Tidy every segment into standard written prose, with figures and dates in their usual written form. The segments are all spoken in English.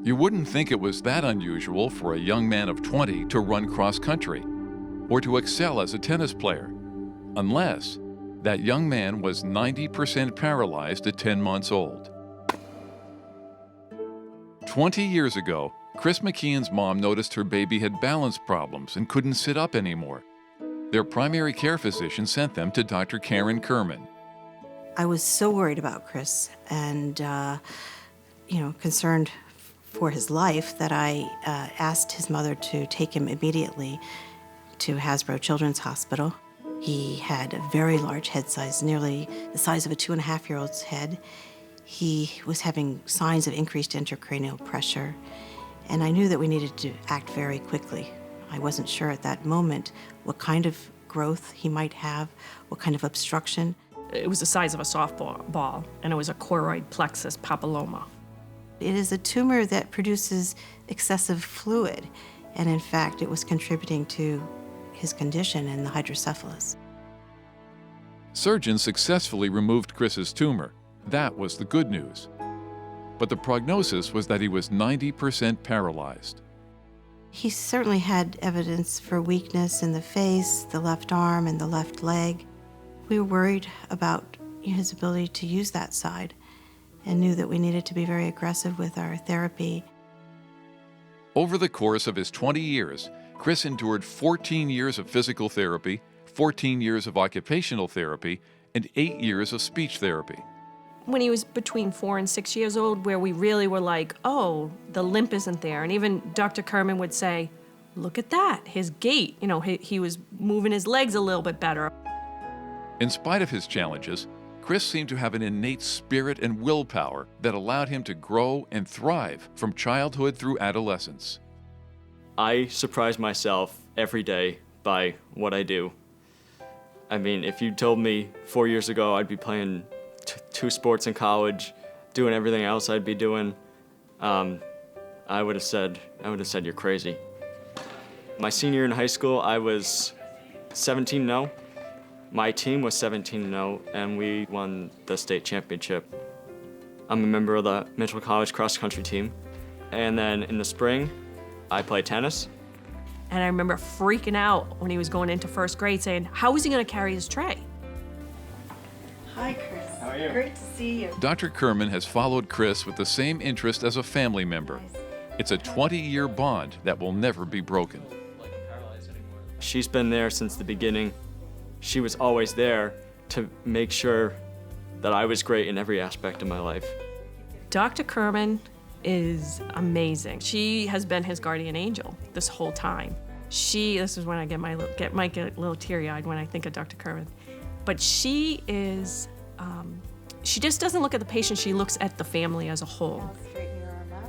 You wouldn't think it was that unusual for a young man of 20 to run cross-country or to excel as a tennis player, unless that young man was 90% paralyzed at 10 months old. 20 years ago, Chris McKeon's mom noticed her baby had balance problems and couldn't sit up anymore. Their primary care physician sent them to Dr. Karen Kerman. I was so worried about Chris and, concerned for his life that I asked his mother to take him immediately to Hasbro Children's Hospital. He had a very large head size, nearly the size of a 2.5-year-old's head. He was having signs of increased intracranial pressure, and I knew that we needed to act very quickly. I wasn't sure at that moment what kind of growth he might have, what kind of obstruction. It was the size of a softball, and it was a choroid plexus papilloma. It is a tumor that produces excessive fluid, and in fact, it was contributing to his condition and the hydrocephalus. Surgeons successfully removed Chris's tumor. That was the good news. But the prognosis was that he was 90% paralyzed. He certainly had evidence for weakness in the face, the left arm, and the left leg. We were worried about his ability to use that side and knew that we needed to be very aggressive with our therapy. Over the course of his 20 years, Chris endured 14 years of physical therapy, 14 years of occupational therapy, and 8 years of speech therapy. When he was between 4 and 6 years old, where we really were like, oh, the limp isn't there. And even Dr. Kerman would say, look at that, his gait. He was moving his legs a little bit better. In spite of his challenges, Chris seemed to have an innate spirit and willpower that allowed him to grow and thrive from childhood through adolescence. I surprise myself every day by what I do. I mean, if you told me 4 years ago I'd be playing two sports in college, doing everything else I'd be doing, I would have said you're crazy. My senior year in high school, I was 17-0. My team was 17-0, and we won the state championship. I'm a member of the Mitchell College cross-country team. And then in the spring, I play tennis. And I remember freaking out when he was going into first grade saying, how is he gonna carry his tray? Hi, Chris. How are you? Great to see you. Dr. Kerman has followed Chris with the same interest as a family member. It's a 20-year bond that will never be broken. She's been there since the beginning. She was always there to make sure that I was great in every aspect of my life. Dr. Kerman is amazing. She has been his guardian angel this whole time. This is when I might get a little teary-eyed when I think of Dr. Kerman. But she is, she just doesn't look at the patient, she looks at the family as a whole.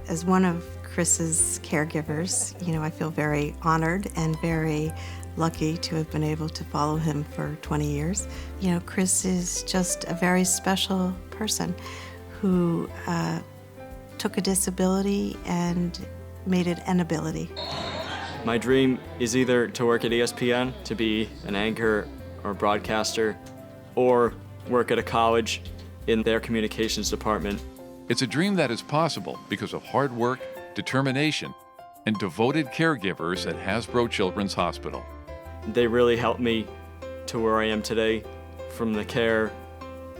As one of Chris's caregivers, I feel very honored and very lucky to have been able to follow him for 20 years. Chris is just a very special person who took a disability and made it an ability. My dream is either to work at ESPN, to be an anchor or broadcaster, or work at a college in their communications department. It's a dream that is possible because of hard work, determination, and devoted caregivers at Hasbro Children's Hospital. They really helped me to where I am today, from the care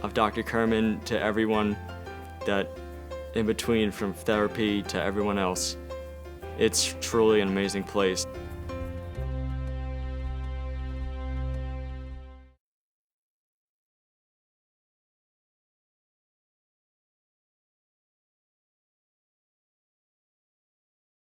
of Dr. Kerman to everyone that in between, from therapy to everyone else. It's truly an amazing place.